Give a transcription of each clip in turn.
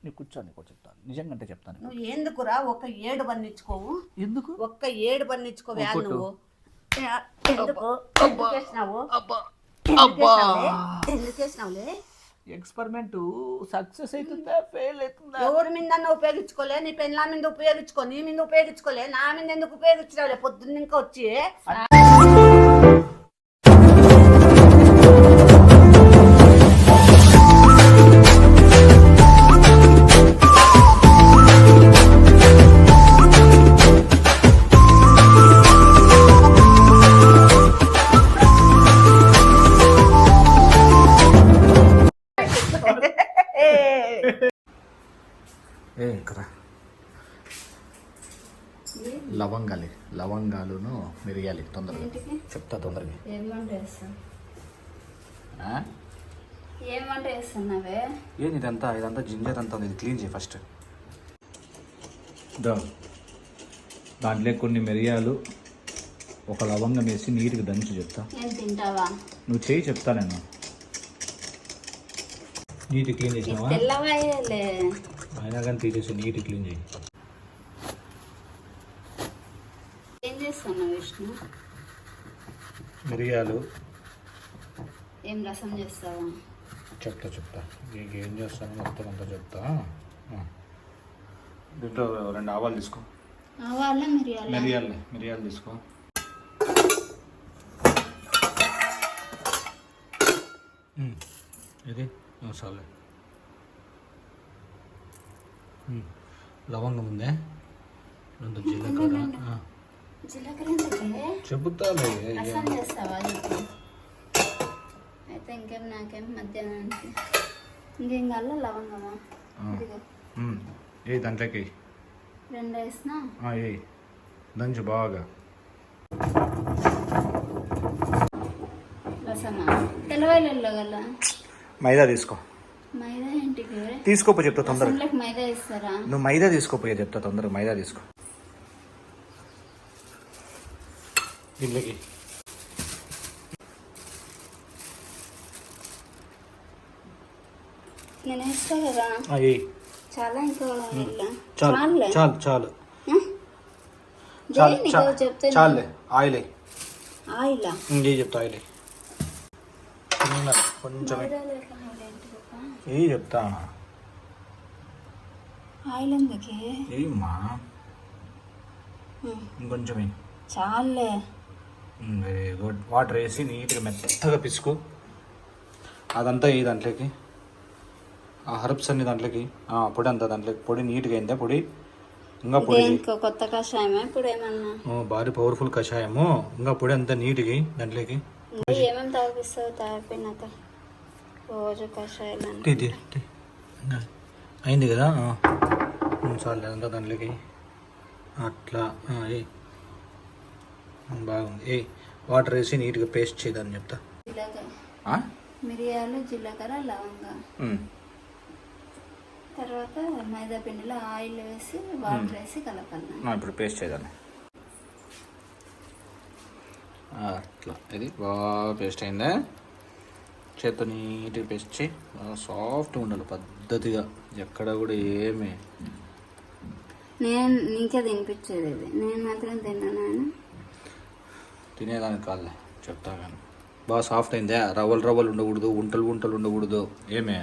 నీకు కూర్చొని కూడా చెప్తాను, నిజంగా అంటే చెప్తాను. నువ్వు ఎందుకురా ఒక 7 బన్నిచ్చుకోవు? ఎందుకు ఒక్క 7 బన్నిచ్చుకోవు? నువ్వు ఎందుకు చేసినావు? ఎందుకు చేసినావులే? ఎక్స్పెరిమెంట్ సక్సెస్ అవుతుందా ఫెయిల్ అవుతుందా? ఎవరి మీద ఉపయోగించుకోలే? నీ పెళ్ళ మీద ఉపయోగించుకో, నీ మీద ఉపయోగించుకోలే, నా మీద ఎందుకు ఉపయోగించినావులే? పొద్దున్న ఇంకా వచ్చి ఇక్కడ లవంగాలును మిరియాలి. తొందరగా చెప్తా, తొందరగా. ఏం వంట చేస్తున్నావే? ఏంది ఇదంతా జింజర్ అంతా ఉంది, ఇది క్లీన్ చేయి ఫస్ట్. దాంట్లో కొన్ని మిరియాలు, ఒక లవంగం వేసి నీట్గా దంచి చెప్తా. తింటావా? నువ్వు చేయి, చెప్తా నేను. నీట్ క్లీన్ చేసినావా? అయినా కానీ తీసేసి నీట్ క్లీన్ చేయి. ఏం చేస్తున్నావు విష్ణు? మిరియాలు. ఏం రసం చేస్తావా? చెప్తా నీకు ఏం చేస్తాను మొత్తం అంతా చెప్తా. దీంట్లో 2 ఆవాలు తీసుకో. మిరియాలు తీసుకో. ఇది మసాలా. లవంగం ఉందే, 2 జీలకర్ర. చెబుతాలే. అయితే ఇంకేం నాకేం మధ్యాహ్నానికి ఇంకేం కాదు. లవంగమా? ఏ దాంట్లోకి 2 వేసినా ఏ దంచు బాగా. రసమా? తెల్లవాయిలలో గల మైదా తీసుకో. మైదా ఏంటికి? తీసుకోపో చెప్తా తొందరగా. మైదా ఇస్తారా? నువ్వు మైదా తీసుకోపోయా చెప్తా తొందరగా. మైదా తీసుకో. దీంట్లోకి నేను వేస్తా కదా. చాలా ఇంకా చాలు చాలే. ఆయిల్ ఆయిలా? చెప్తా. ఆయిల్ కొంచెం చెప్తా. ఆయిల్ ఎందుకే? ఏమ్మా ఇంకొంచెం చాలే. Very good. వాటర్ వేసి నీట్గా మెత్తగా పిసుకు. అదంతా ఈ దాంట్లోకి, ఆ హర్బ్స్ అన్ని దాంట్లోకి, పొడి అంతా దాంట్లోకి. పొడి నీట్గా అయిందా? పొడి ఇంకా పొడి. కొత్త కషాయమే ఇప్పుడు ఏమన్నా? భారీ పవర్ఫుల్ కషాయము. ఇంకా పొడి అంతా నీట్గా దాంట్లోకి. ఏమేమి తాగిస్తావు? తాగిపోయినాక రోజు కషాయాలు అయింది కదా. చాలు అంతా దాంట్లోకి. అట్లా బాగుంది. వాటర్ వేసి నీట్గా పేస్ట్ చేయదని చెప్తా. మిరియాలు, జీలకర్ర, లవంగం. తర్వాత మైదా పిండిలో ఆయిల్ వేసి వాటర్ వేసి కలపాలి. ఇప్పుడు పేస్ట్ చేయాలి. అట్లా ఇది బాగా పేస్ట్ అయిందా? చేత్తో నీట్గా పేస్ట్ చేయి. సాఫ్ట్గా ఉండాలి పద్ధతిగా, ఎక్కడ కూడా ఏమి. నేను నీకే తినిపించేది. నేను మాత్రం తిన్నాను. తినేదానికి కాదులే, చెప్తా కానీ. బాగా సాఫ్ట్ అయిందా? రవ్వలు ఉండకూడదు, ఉంటలు ఉండకూడదు. ఏమే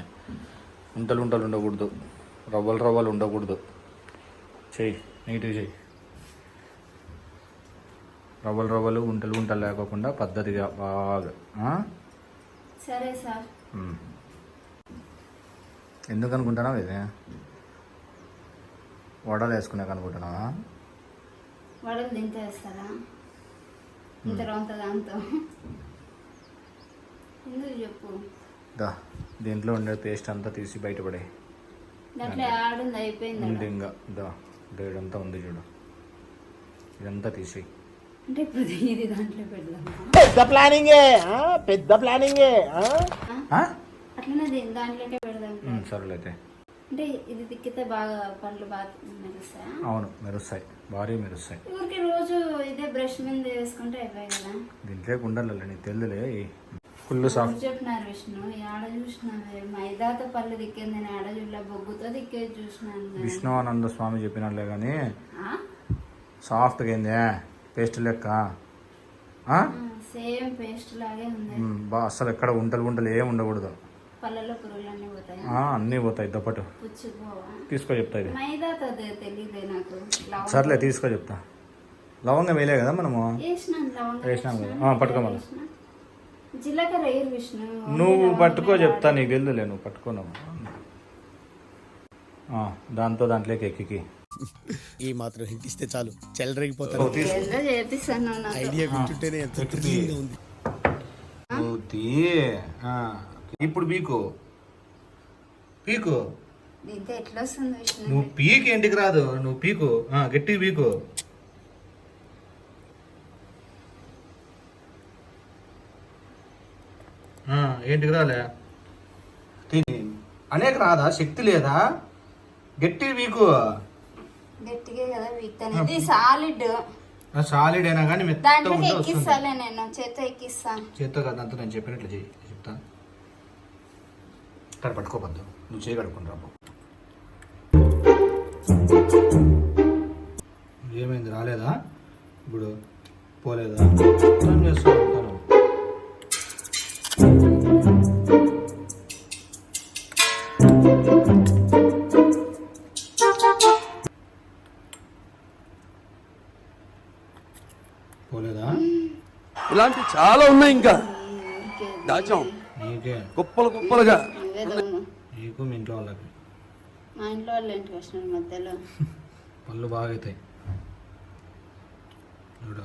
ఉంటలు ఉండకూడదు, రవ్వలు ఉండకూడదు. చెయ్యి, నీట్గా చెయ్యి. రవ్వలు ఉంటలు లేకోకుండా పద్ధతిగా బాగా. సరే సార్. ఎందుకు అనుకుంటున్నావు? ఇది వడలు వేసుకున్నాక అనుకుంటున్నావా? వడలు దీంతో వేస్తారా? ఇంత దాంతో ఎందుకు చెప్పు. దీంట్లో ఉండే పేస్ట్ అంతా తీసి బయటపడే. దాంట్లో ఆడుంది అయిపోయింది. ఇంకా దేడంతా ఉంది చూడు, ఇదంతా తీసేయి. అంటే ఇప్పుడు ఇది దాంట్లో పెడదాం. పెద్ద ప్లానింగే. అట్లనే దాంట్లోకే పెడదాం. సరేలే అయితే. అంటే ఇది తిక్కితే బాగా పండ్లు బాగా మెరుస్తాయా? అవును, మెరుస్తాయి, భారీ మెరుస్తాయి. ఊరికి రోజు ఇదే బ్రష్ మీద వేసుకుంటే అయిపోయాయి కదా. దీంట్లో ఉండాలి, నీకు తెలుదులే. Full soft. చెప్పినారు విష్ణు ఆడ చూసినాను మైదాతో పళ్ళు దిక్కేది నేను ఆడ చూడలే బొగ్గుతో దిక్కేది చూసినాను విష్ణువానంద స్వామి చెప్పినట్లే కానీ సాఫ్ట్గా అయిందే పేస్ట్ లెక్క. సేమ్ పేస్ట్ లాగే ఉంది. అసలు ఎక్కడ ఉంటలు ఏం ఉండకూడదు. పళ్ళలో పురుగులు అన్నీ పోతాయి. అన్నీ పోతాయి దప్పటు. పుచ్చిపోవా తీసుకో చెప్తా ఇది. మైదాతో తెలియదే నాకు. సర్లే తీసుకో చెప్తా. లవంగం వేయలే కదా మనము. వేసినాం కదా పట్టుకోమని. జీలకర్ర వేయరు విష్ణు. నువ్వు పట్టుకో చెప్తా, నీకు తెలుదులే, నువ్వు పట్టుకోను. దాంట్లోకి ఎక్కి ఈ మాత్రం హిట్ ఇస్తే చాలు చెల్లరగిపోతారు. చేపిస్తాను ఐడియా వింటుంటేనే ఎంత థ్రిల్లింగ్గా ఉంది. ఇప్పుడు పీకు దీంతో ఎట్లా వస్తుంది విష్ణు? నువ్వు పీకు ఇంటికి రాదు, నువ్వు పీకు గట్టిగా పీకు. ఏంటికి రాలే అనేక రాదా, శక్తి లేదా? గట్టి వీకు. గట్టిగా కదా వీక్తాను. ఇది సాలిడ్. సాలిడ్ అయినా కానీ దాంట్లో ఎక్కిస్తాలే, నేను చేత్తో ఎక్కిస్తా. చేత్తో కదా అంతా నేను చెప్పినట్లు చెప్తా. ఇక్కడ పట్టుకోవద్దు, నువ్వు చేయి కడుక్కుంటా. ఏమైంది, రాలేదా? ఇప్పుడు పోలేదా? చేస్తా ఉంటాను. పోలేదా? ఇలాంటి చాలా ఉన్నాయి, ఇంకా దాచాం నీకే కుప్పలుగా. నీకు మీ ఇంట్లో వాళ్ళకి. మా ఇంట్లో వాళ్ళు ఏంటి వచ్చిన మధ్యలో పళ్ళు బాగా అవుతాయి చూడ.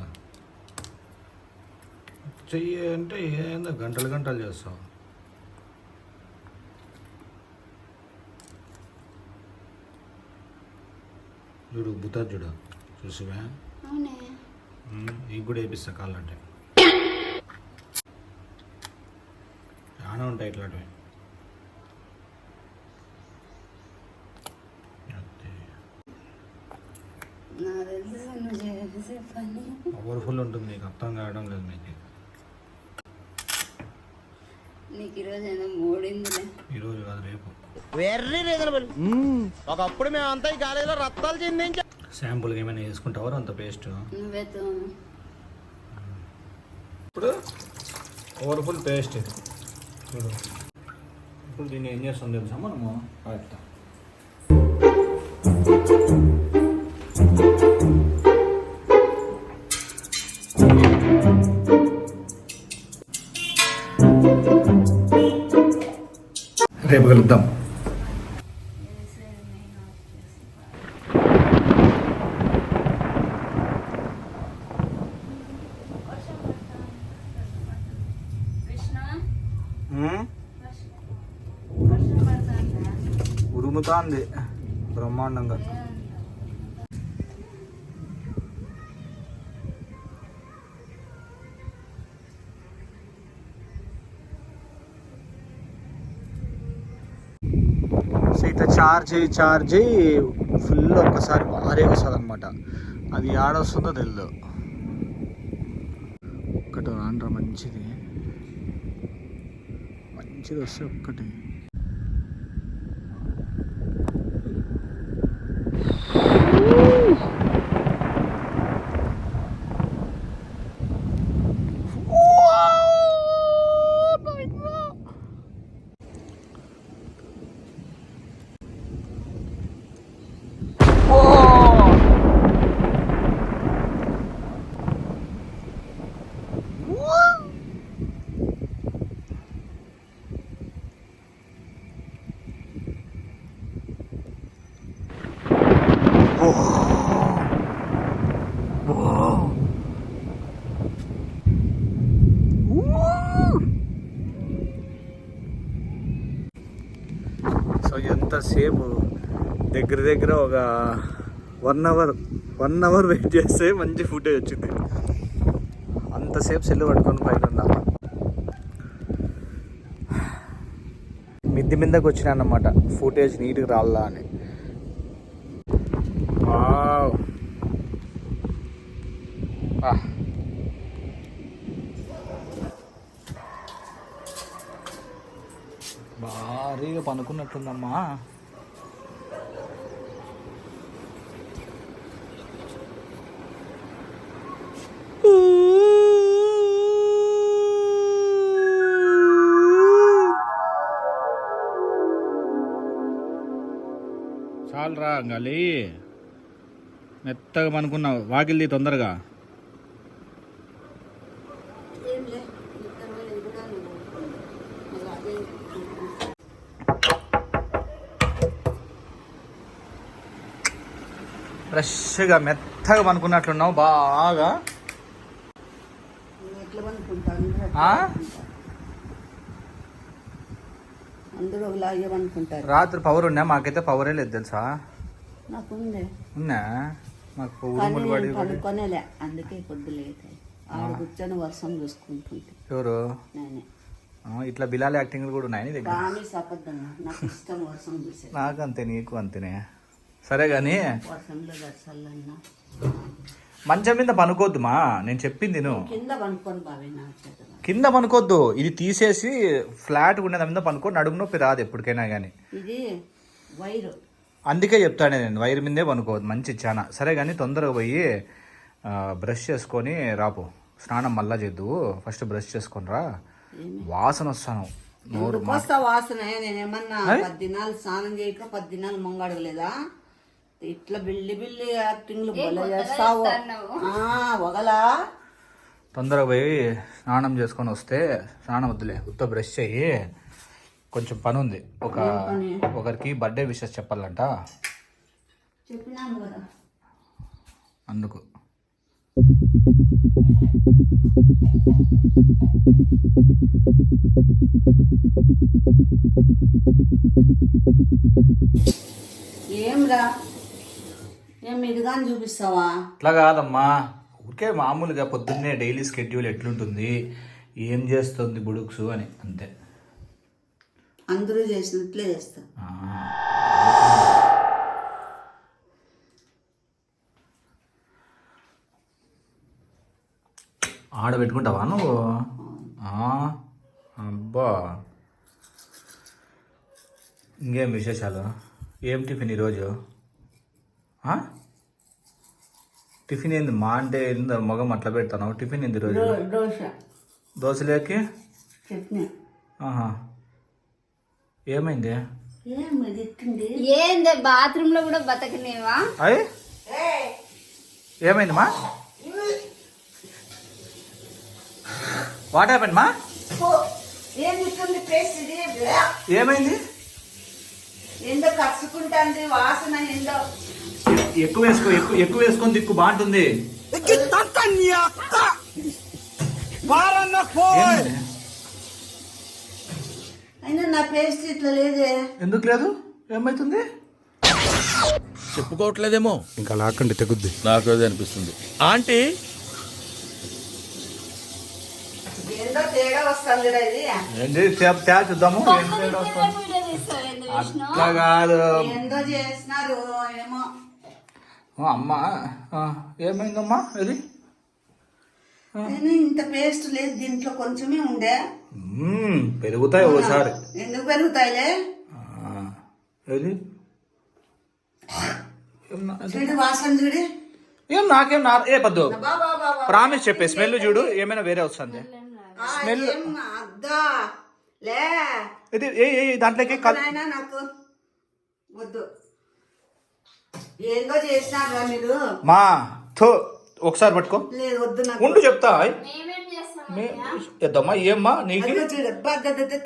చెయ్యి అంటే ఏందో గంటలు చేస్తావు. చూడు బుతా చూడు, చూసివా? నీకు కూడా వేపిస్తా కాళ్ళంటే. చాలా ఉంటాయి ఇట్లాంటివి. పవర్ఫుల్ ఉంటుంది, నీకు అర్థం కావడం లేదు. నీకు ఈరోజు ఏదో మూడిందిలే. ఈరోజు కాదు, రేపు. Very reasonable. ఒకప్పుడు మేమంతా ఈ కాలేజీలో రక్తాలు చెందించాం. శాంపుల్గా ఏమైనా వేసుకుంటావారు అంత పేస్ట్? నువ్వే ఇప్పుడు పవర్ఫుల్ పేస్ట్ ఇది చూడు. ఇప్పుడు దీన్ని ఏం చేస్తాం తెలుసా మనము? కరెక్టా రేపు కలుద్దాం. ఉరుముతాంది బ్రహ్మాండంగా. సో ఇట్లా చార్జ్ ఫుల్ ఒక్కసారి భారీ వస్తుంది అనమాట. అది ఆడొస్తుందో తెలియదు. ఒక్కటి రాండ్రా, మంచిది వస్తే ఒక్కటి. సో ఎంతసేపు దగ్గర ఒక 1 అవర్ వెయిట్ చేస్తే మంచి ఫుటేజ్ వచ్చింది. అంతసేపు సెల్లు పట్టుకొని పైన ఉన్నా. మిద్ది మీదకి వచ్చినా అన్నమాట, ఫుటేజ్ నీట్గా రావాలా అని. భారీగా పనుకున్నట్టుందమ్మా. చాలరా గలి, మెత్తగా పనుకున్నావు. వాకిల్ది తొందరగా. ఫ్రెష్గా మెత్తగా పనుకున్నట్లున్నావు బాగా. అందరూ ఒకలాగే అనుకుంటారు. రాత్రి పవర్ ఉన్నా, మాకైతే పవరే లేదు తెలుసా. నాకుందే ఉన్నా, మాకు పడుకోనేలే, అందుకే పొద్దు లేట్ ఆడ కూర్చొని వర్షం చూసుకుంటుంటే. ఎవరు? నేనే. ఇట్లా బిలాలి యాక్టింగ్ కూడా ఉన్నాయి నీ దగ్గర. ప్రామిస్ అబద్ధంగా, నాకు ఇష్టం వర్షం చూసే. నాకు అంతే, నీకు అంతేనే. సరే కానీ వర్షంలో దర్శనన్నా మంచం మీద పనుకోవద్దుమా, నేను చెప్పింది నువ్వు. కింద పనుకొని బావి నా చేత. కింద పనుకోవద్దు, ఇది తీసేసి ఫ్లాట్ ఉండే దాని మీద పనుకో. నడుము నొప్పి రాదు ఎప్పటికైనా కానీ. ఇది వైరు, అందుకే చెప్తానే నేను, వైర్ మీదే పనుకోవద్దు. మంచి చాలా. సరే కానీ తొందరగా పోయి బ్రష్ చేసుకొని రాపో. స్నానం మళ్ళా చేద్దు, ఫస్ట్ బ్రష్ చేసుకొని రా. వాసన వస్తాను నోరు. వాసన నేనేమన్నా 10 దినాలు స్నానం చేయక 10 దినాలు మంగడలేదా? ఇట్లా బిల్లి బిల్లి యాక్టింగ్లు బల చేస్తావు. ఒకలా తొందరగా పోయి స్నానం చేసుకొని వస్తే, స్నానం వద్దులే, ఉత్త బ్రష్ చెయ్యి. కొంచెం పని ఉంది. ఒకరికి బర్త్డే విషెస్ చెప్పాలంట, చెప్పినాను కదా అందుకు. ఏంరా, ఏం ఇదిగాని చూపిస్తావా? అట్లా కాదమ్మా, ఊరికే మామూలుగా పొద్దున్నే డైలీ స్కెడ్యూల్ ఎట్లుంటుంది, ఏం చేస్తుంది బుడుక్సు అని, అంతే. అందరూ చేసినట్లే చేస్తా. ఆడ పెట్టుకుంటావా నువ్వు? అబ్బా, ఇంకేం విశేషాలు? ఏం టిఫిన్ ఈరోజు? టిఫిన్ ఏంది మా అంటే మగం అట్లా పెడతాను. టిఫిన్ ఏంది ఈరోజు? దోశలేకి చట్నీ. ఏమైంది? ఏంది బాత్రూమ్ లో కూడా బతకనేవా? అయ్యి ఏమైంది మా? వాట్ హ్యాపెండ్ మా? ఏమైంది? ఏందో కలుసుకుంటాంది వాసన, ఏందో. ఎక్కువ వేసుకో, ఎక్కువ వేసుకొని దిక్కు బాగుంటుంది. అయినా నా పేస్ట్ ఇట్లా లేదే. ఎందుకు లేదు? ఏమైతుంది? చెప్పుకోవట్లేదేమో. ఇంకా లాక్కండి, తెగుద్ది. నాకు అది అనిపిస్తుంది. ఆంటీ ఏందో తేడా వస్తుంది ఇది. ఏంటి చూద్దాము. అట్లా కాదు, ఏందో చేసినారు ఏమో. అమ్మా ఏమైందమ్మా? ఇది ఇంత పేస్ట్ లేదు దీంట్లో, కొంచెమే ఉండే. పెరుగుతాయి ఒకసారి. ఎందుకు పెరుగుతాయిలే? ఏది చూడు వాసన, చూడు. ఏం నాకేం ఏ పద్దు, ప్రామిస్ చెప్పే. స్మెల్ చూడు, ఏమైనా వేరే వస్తుంది స్మెల్. అద్దా లే, ఇది దాంట్లోకి నాకు వద్దు. ఏందో చేసినారా మీరు? మా థో ఒకసారి పట్టుకో. లేదు వద్దు, నాకు ఉండు చెప్తా. ఎద్దమ్మా, ఏమ్మా నీకు?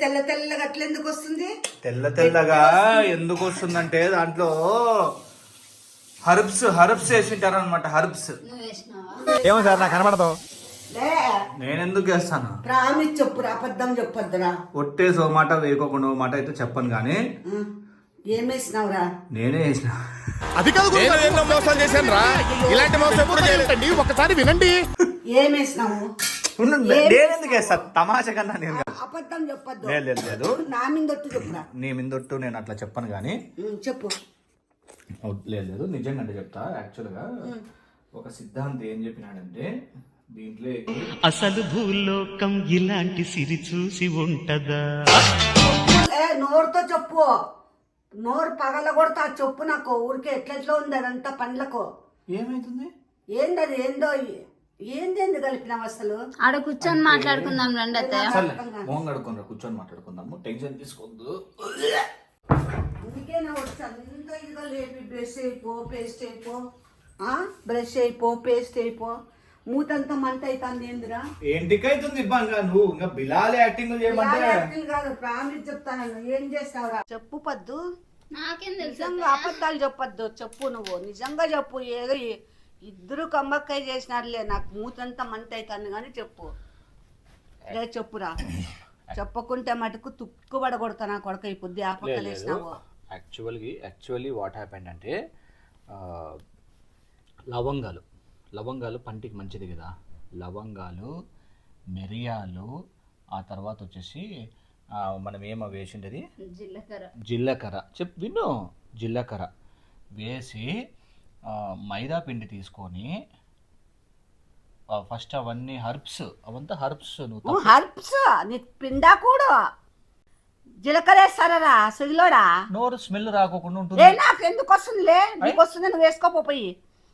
తెల్ల తెల్లగా అట్లా ఎందుకు వస్తుంది? తెల్ల తెల్లగా ఎందుకు వస్తుందంటే దాంట్లో హర్బ్స్ వేసింటారు అనమాట. హర్బ్స్ ఏమో సార్ నాకు కనబడదు. నేను ఎందుకు వేస్తాను? ప్రామిస్ చెప్పురా, అబద్ధం చెప్పొద్దురా. ఒట్టేసి ఓ మాట వేయకోకుండా ఓ మాట అయితే చెప్పను కానీ. ఏం వేసినావురా? నేనే వేసిన. అది కాదు, మోసం చేశాను రా. ఇలాంటి మోసం ఎప్పుడు చేయలేదండి, ఒకసారి వినండి. ఏం వేసినావు? నేనెందుకు వేస్తా? తమాషా కన్నా నేను అబద్ధం చెప్పొద్దు. లేదు, నా మీదొట్టు చెప్పురా. నీ మీదొట్టు నేను అట్లా చెప్పను కానీ. చెప్పు. లేదు నిజంగా అంటే చెప్తా. యాక్చువల్గా ఒక సిద్ధాంతం ఏం చెప్పినాడంటే, దీంట్లో అసలు భూలోకం ఇలాంటి సిరి చూసి ఉంటదా? నోరుతో చెప్పు, నోరు పగల కొడతా చెప్పు నాకు. ఊరికే ఎట్లెట్లో ఉంది అదంతా పండ్లకు. ఏమైతుంది? ఏందది ఏందో ఏంది కలిపినావు అసలు? ఆడ కూర్చొని మాట్లాడుకుందాం రండి అత్తయ్య. మోహన్ కడుక్కొని కూర్చొని మాట్లాడుకుందాము, టెన్షన్ తీసుకోవద్దు. అందుకే నా వచ్చి అంతా ఇదిగా లేపి బ్రష్ అయిపో, పేస్ట్ అయిపో, బ్రష్ అయిపో, పేస్ట్ అయిపో, మూతంతా మంట అవుతుంది. ఏందిరా ఏంటికైతుంది ఇబ్బంగా? నువ్వు ఇంకా బిలాలి యాక్టింగ్ చేయమంటే యాక్టింగ్ కాదు, ఫ్యామిలీ చెప్తాను. ఏం చేస్తావురా చెప్పు పద్దు. నాకేం తెలుసు నిజంగా అబద్ధాలు చెప్పొద్దు, చెప్పు. నువ్వు నిజంగా చెప్పు. ఏదో ఇద్దరు కమ్మక్కాయ చేసినారులే, నాకు మూతంతా మంట అవుతుంది కానీ చెప్పు. లే చెప్పురా. చెప్పకుంటే మటుకు తుక్కు పడగొడతా నా కొడక. ఈ పొద్దు ఆ పక్కన వేసినావు. యాక్చువల్లీ వాట్ హ్యాపెండ్ అంటే లవంగాలు పంటికి మంచిది కదా. లవంగాలు, మిరియాలు, ఆ తర్వాత వచ్చేసి మనం ఏమో వేసిండేది జీలకర్ర. విను. జీలకర్ర వేసి మైదా పిండి తీసుకొని ఫస్ట్ అవన్నీ అవంతా హర్బ్స్. హర్బ్స్ నీ పిండా కూడా జీలకర్ర వేస్తారా సుగిలోడా? నోరు స్మెల్ రాకోకుండా ఉంటుంది. నాకు ఎందుకు వస్తుందిలే? నీకు వస్తుంది, నువ్వు వేసుకోపోయి.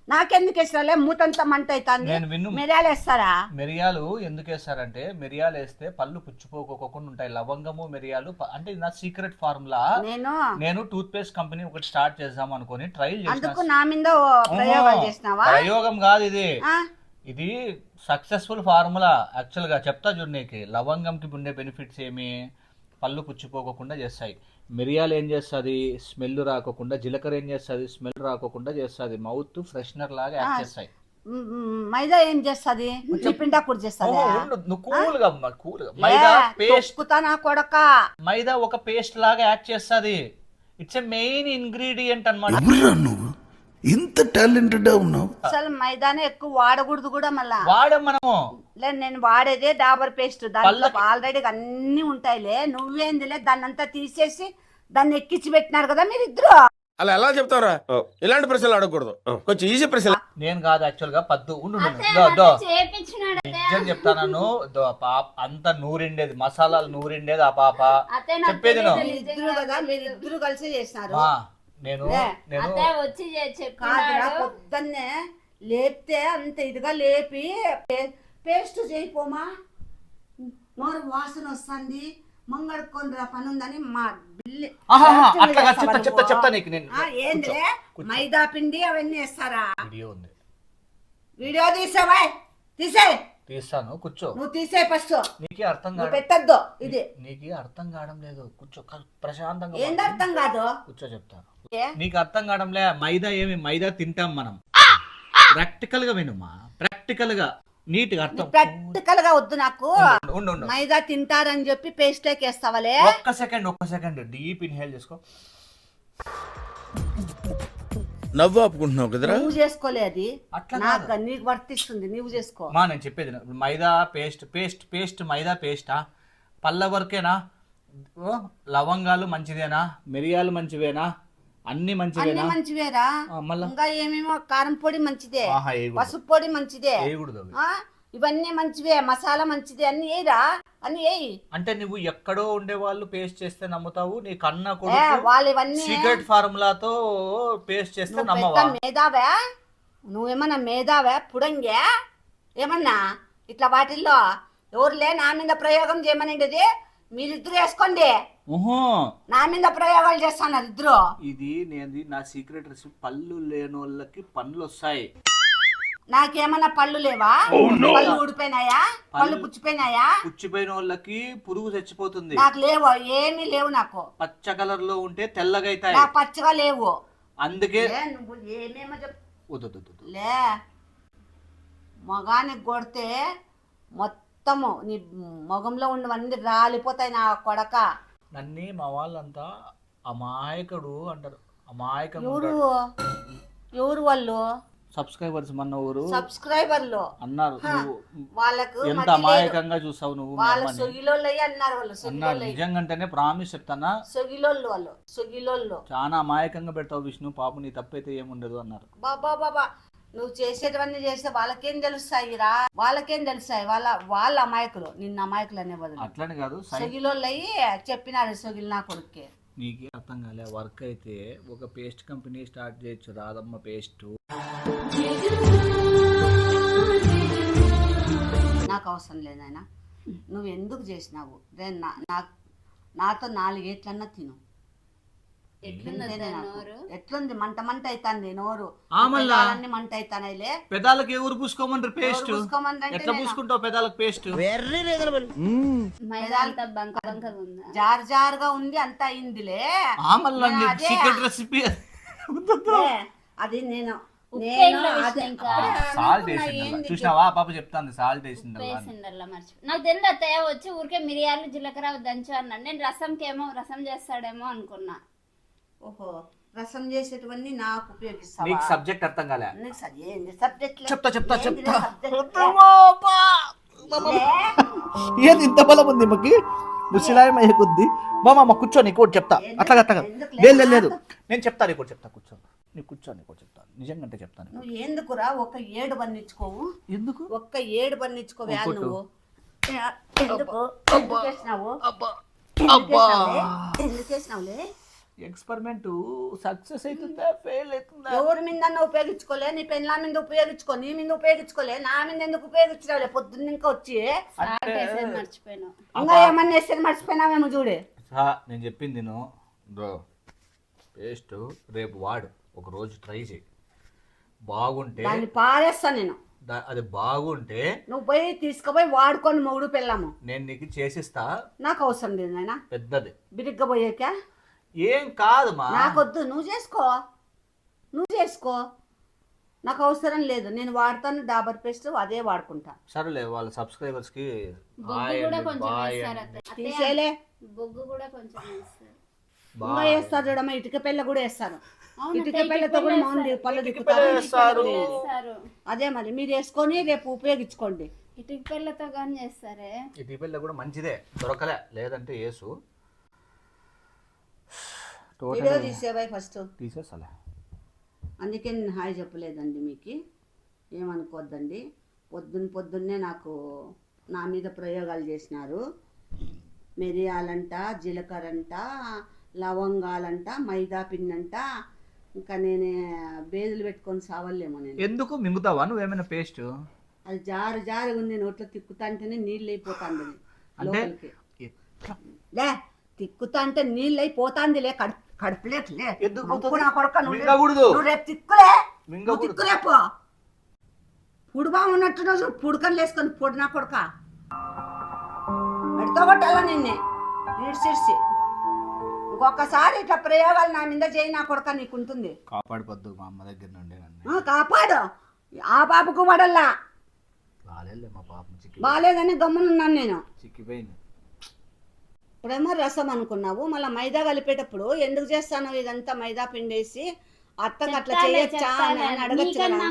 నాకెందుకు వేస్తారా? మూతంతా మంట అవుతుంది. మిరియాలు వేస్తారా? మిరియాలు ఎందుకు వేస్తారంటే, మిరియాలు వేస్తే పళ్ళు పుచ్చిపోకోకుండా ఉంటాయి. లవంగము, మిరియాలు అంటే నా సీక్రెట్ ఫార్ములా. నేను టూత్ పేస్ట్ కంపెనీ ఒకటి స్టార్ట్ చేద్దాం అనుకుని ట్రైల్ చేస్తాను. నా మీద ప్రయోగాలు చేసినావా? ప్రయోగం కాదు ఇది సక్సెస్ఫుల్ ఫార్ములా. యాక్చువల్ గా చెప్తా చూడు నీకు. లవంగంకి ఉండే బెనిఫిట్స్ ఏమి? పళ్ళు పుచ్చిపోకుండా చేస్తాయి. మిరియాలు ఏం చేస్తుంది? స్మెల్ రాకోకుండా. జీలకర్ర ఏం చేస్తుంది? స్మెల్ రాకోకుండా చేస్తుంది. మౌత్ ఫ్రెషనర్ లాగా యాక్ట్ చేస్తాయి. మైదా ఏం చేస్తుంది? పిండా కూడా చేస్తుంది. మైదా ఒక పేస్ట్ లాగా యాక్ట్ చేస్తుంది. ఇట్స్ ఎ మెయిన్ ఇంగ్రీడియంట్ అన్నమాట. ఇంత టాలెంటెడ్ ఉన్నావు. అసలు మైదానే ఎక్కువ వాడకూడదు కూడా. మళ్ళా వాడాం మనము. నేను వాడేదే డాబర్ పేస్ట్. దాంట్లో ఆల్రెడీ అన్ని ఉంటాయిలే. నువ్వేందిలే దాన్ని అంతా తీసేసి దాన్ని ఎక్కించి పెట్టినారు కదా మీరిద్దరు. అలా ఎలా చెప్తారా? ఇలాంటి ప్రశ్నలు అడగకూడదు, కొంచెం ఈజీ ప్రశ్నలు. నేను కాదు యాక్చువల్ గా పద్దు నిజం చెప్తాను. అంత నూరిండేది, మసాలాలు నూరిండేది ఆ పాప. చెప్పేది మీరిద్దరు కలిసి చేసినారు. నేను పొద్దున్నే లేపితే అంత ఇదిగా లేపి పేస్ట్ చేయిపోమా, నోరు వాసన వస్తుంది, మంగడుకొని రా పని ఉందని మా బిల్లి. ఏంద్రే మైదా పిండి అవన్నీ వేస్తారా? వీడియో తీసావా? తీస్తాను, కూర్చో. నువ్వు తీసే ఫస్ట్. నీకే అర్థం పెట్టద్దు. ఇది నీకు అర్థం కావడం లేదు. కూర్చో ప్రశాంతంగా. ఏంది అర్థం కాదు? కూర్చో చెప్తాను. నీకు అర్థం కావడంలే. మైదా ఏమి? మైదా తింటాం మనం. ప్రాక్టికల్ గా వినుమా, ప్రాక్టికల్ గా నీట్ గా అర్థం. ప్రాక్టికల్ గా వద్దు నాకు. మైదా తింటారని చెప్పి పేస్ట్ వేస్తావలే. ఒక్క సెకండ్ డీప్ ఇన్హేల్ చేసుకో. నవ్వు ఆపుకుంటున్నావు కదరా? నువ్వు చేసుకోలే, అది నాకు నీకు వర్తిస్తుంది. నువ్వు చేసుకో. నేను చెప్పేది మైదా పేస్ట్ మైదా పేస్టా? పళ్ళ వరకేనా? లవంగాలు మంచిదేనా? మిరియాలు మంచివేనా? అన్ని మంచివేరా? ఇంకా ఏమేమో కారం పొడి మంచిదే, పసుపు పొడి మంచిదే, ఇవన్నీ మంచివే, మసాలా మంచిదే. అన్ని ఏరా, అన్ని ఏయి. అంటే నువ్వు ఎక్కడో ఉండే వాళ్ళు పేస్ట్ చేస్తే నమ్ముతావు, నీ కన్నా కూడా సీక్రెట్ ఫార్ములాతో పేస్ట్ చేస్తే నమ్మవా? మేధావా నువ్వేమన్నా? మేధావా పుడంగే ఏమన్నా? ఇట్లా వాటిల్లో ఎవరులే నా మీద ప్రయోగం చేయమనేది. మీరిద్దరు వేసుకోండి. నా మీద ప్రయోగాలు చేస్తున్నారు ఇద్దరు. ఇది నేను నా సీక్రెట్ రెసిపీ. పళ్ళు లేని వాళ్ళకి పనులు వస్తాయి. నాకేమన్నా పళ్ళు లేవా? పళ్ళు ఊడిపోయినాయా? పళ్ళు పుచ్చిపోయినాయా? పుచ్చిపోయిన వాళ్ళకి పురుగు చచ్చిపోతుంది. నాకు లేవు, ఏమీ లేవు. నాకు పచ్చ కలర్ లో ఉంటే తెల్లగా అవుతాయి. నాకు పచ్చగా లేవు. అందుకే నువ్వు ఏమేమో లే. మగానికి కొడితే మొత్తము నీ మొగంలో ఉన్నవన్నీ రాలిపోతాయి నా కొడక. నన్ను మా వాళ్ళంతా అమాయకుడు అంటారు. అమాయకం. ఎవరు వాళ్ళు? సబ్స్క్రైబర్స్. మన ఊరు సబ్స్క్రైబర్లు అన్నారు. వాళ్ళకు ఎంత అమాయకంగా చూసావు నువ్వు. వాళ్ళు సొగిలోళ్ళు అన్నారు. వాళ్ళు నిజంగానే ప్రామిస్ చెప్తానా, సొగిలోళ్ళు. వాళ్ళు సొగిలోళ్ళు. చాలా అమాయకంగా పెడతావు విష్ణు. పాప నీ తప్పైతే ఏముండదు అన్నారు. బాబా నువ్వు చేసేటవన్నీ చేస్తే వాళ్ళకేం తెలుస్తాయిరా, వాళ్ళకేం తెలుస్తాయి, వాళ్ళ అమాయకులు, నిన్న అమాయకులు అనే బదులు అట్లని కాదు సొగిలోళ్ళు అయ్యి చెప్పినారు సొగిల్ నా కొడుకే. నీకు అర్థం కాలే, వర్క్ అయితే ఒక పేస్ట్ కంపెనీ స్టార్ట్ చేయొచ్చు, రాదమ్మ పేస్ట్. నాకు అవసరం లేదు ఆయన, నువ్వు ఎందుకు చేసినావు నాతో 4 ఏట్లన్నా తిను. ఎట్లుంది మంట మంట అవుతుంది నోరు, అన్ని మంట అవుతాయిలే. పెదాలకు ఎవరు పూసుకోమంటారు పేస్ట్? పూసుకోమంటే ఎట్లా పూసుకుంటావు పెదాలకు పేస్ట్? వెర్రీ రీజనబుల్. మైదాంతా బంక బంకగా ఉందా? జార్ జారుగా ఉంది, అంత అయిందిలే. సీక్రెట్ రెసిపీ అది నేను సాల్ట్ వేసింది, చూసినావా పాప చెప్తాను, సాల్ట్ వేసింది. నాకు తెలియదు అత్తయ్య వచ్చి ఊరికే మిరియాలు జీలకర్ర దంచు అన్నాడు. నేను రసం చేస్తాడేమో అనుకున్నా. ఓహో, రసం చేసేటవన్నీ నాకు ఉపయోగిస్తావా? నీకు సబ్జెక్ట్ అర్థం కాలే. సబ్జెక్ట్ ఏది ఇంత బలం ఉంది మాకి? ముసిలాయమయ్యే కొద్ది మా కూర్చో, నీకు చెప్తా. అట్లా లేదు లేదు, నేను చెప్తా, నీకు చెప్తా, కూర్చో, నీకు కూర్చో, నీకు చెప్తా, నిజంగా అంటే చెప్తాను. నువ్వు ఎందుకురా ఒక 7 బన్నిచ్చుకోవు? ఎందుకు ఒక్క 7 బన్నిచ్చుకోవా నువ్వు? ఎందుకు వేసినావులే? ఎక్స్పెరిమెంట్ సక్సెస్ అవుతుందా ఫెయిల్ అవుతుందా? ఎవరి మీద ఉపయోగించుకోలే, నీ పెళ్ళ మీద ఉపయోగించుకో, నీ మీద ఉపయోగించుకోలే, నా మీద ఎందుకు ఉపయోగించరాలే? పొద్దున్న ఇంకా వచ్చి మర్చిపోయాను, ఇంకా ఏమన్నా వేస్తే మర్చిపోయినావేమో చూడే. నేను చెప్పింది పేస్ట్ రేపు వాడు, ఒక రోజు ట్రై చేయి, బాగుంటే దాన్ని పారేస్తా నేను. అది బాగుంటే నువ్వు పోయి తీసుకుపోయి వాడుకొని మొగుడు పెళ్ళాము, నేను నీకు చేసిస్తా. నాకు అవసరం లేదు నాయన, పెద్దది బిరిగ్గా పోయాక ఏం కాదమ్మా, నాకొద్దు, నువ్వు చేసుకో, నాకు అవసరం లేదు. నేను వాడతాను డాబర్ పేస్ట్, అదే వాడుకుంటా. సరేలే, వాళ్ళ సబ్స్క్రైబర్స్ కి తీసేలే. బొగ్గు కూడా కొంచెం వేస్తారు, ఇంకా వేస్తారు చూడమ్మా, ఇటుక పెళ్ళ కూడా వేస్తారు. ఇటుక పెళ్ళతో కూడా మౌంది పళ్ళు దిక్కుతారు. అదే మరి మీరు వేసుకొని రేపు ఉపయోగించుకోండి. ఇటుక పెళ్ళతో కానీ చేస్తారే. ఇటుక పెళ్ళ కూడా మంచిదే, దొరకలే, లేదంటే వేసు. Video తీసేవా first? తీసేసలే, అందుకే నేను హాయ్ చెప్పలేదండి మీకు, ఏమనుకోద్దండి. పొద్దున్నే నాకు నా మీద ప్రయోగాలు చేసినారు. మిరియాలంట, జీలకర్రంట, లవంగాలంట, మైదా పిండంట, ఇంకా నేనే బేదులు పెట్టుకొని సావలేమో నేను. ఎందుకు మింగుతావా నువ్వేమైనా పేస్ట్? అది జారు ఉంది, నోట్లో తిక్కుతా అంటేనే నీళ్ళు అయిపోతుంది లోపలికి. లే తిక్కుతా అంటే నీళ్ళు అయిపోతాందిలే, కడుపులేట్లే. నువ్వు రేపు తిక్కులేపో, పుడుబా ఉన్నట్టు రోజు పుడకలు వేసుకొని పొడి నా కొడుక పెడతా కొట్టాలా నిన్నే ఇడ్సిడ్సి. ఇంకొకసారి ఇట్లా ప్రయోగాలు నా మీద చేయి నా కొడుక, నీకుంటుంది. కాపాడిపోద్దు మా అమ్మ దగ్గర నుండి నన్ను. కాపాడు, ఆ పాపకు పడల్లా. మా పాప బాగాలేదని గమ్మునున్నాను నేను. చిక్కిపోయింది. ఇప్పుడేమో రసం అనుకున్నావు, మళ్ళీ మైదా కలిపేటప్పుడు ఎందుకు చేస్తాను ఇదంతా మైదా పిండేసి? అత్తకు అట్లా చేయొచ్చా అని అడగచ్చు కదా.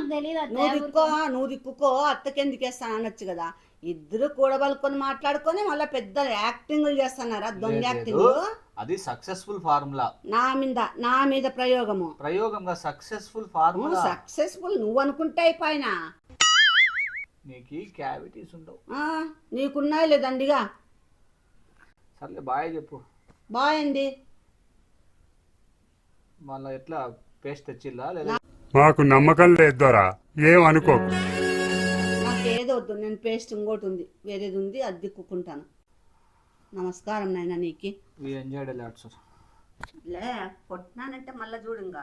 నువ్వు దిక్కుకో, అత్తకి ఎందుకు వేస్తాను అనొచ్చు కదా. ఇద్దరు కూడబలుకొని మాట్లాడుకొని మళ్ళీ పెద్ద యాక్టింగ్లు చేస్తున్నారా, దొంగ యాక్టింగ్. అది సక్సెస్ఫుల్ ఫార్ములా. నా మీద ప్రయోగంగా సక్సెస్ఫుల్ ఫార్ములా. సక్సెస్ఫుల్ నువ్వు అనుకుంటే అయిపోయినా, నీకు క్యావిటీస్ ఉండవు. నీకున్నాయి లేదండిగా. సర్లే బాయ్ చెప్పు. బాయ్ అండి. మళ్ళీ ఎట్లా పేస్ట్ తెచ్చిల్లా లేదా? మాకు నమ్మకం లేదు దొరా, ఏమనుకోకు. నాకేదో వద్దు, నేను పేస్ట్ ఇంకోటి ఉంది, వేరేది ఉంది, అది దిక్కుంటాను. నమస్కారం నాయన నీకు. We enjoyed a lot, sir. లే కొట్టినానంటే మళ్ళీ చూడు ఇంకా